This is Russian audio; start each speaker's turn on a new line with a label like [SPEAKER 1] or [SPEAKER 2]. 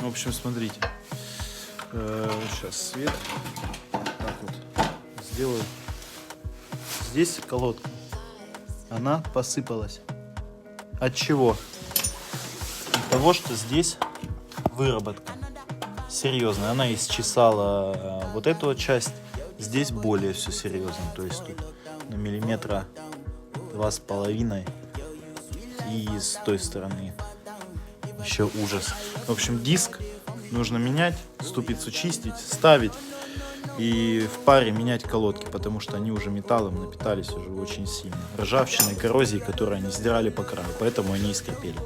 [SPEAKER 1] В общем, смотрите. Сейчас свет. Так вот сделаю. Здесь колодка. Она посыпалась. От чего? От того, что здесь выработка серьезная. Она исчесала вот эту вот часть. Здесь более все серьезно. То есть тут на миллиметра 2,5. И с той стороны еще ужас. В общем, диск нужно менять, ступицу чистить, ставить. И в паре менять колодки, потому что они уже металлом напитались уже очень сильно. Ржавчиной, коррозией, которую они сдирали по краю. Поэтому они и скрипели.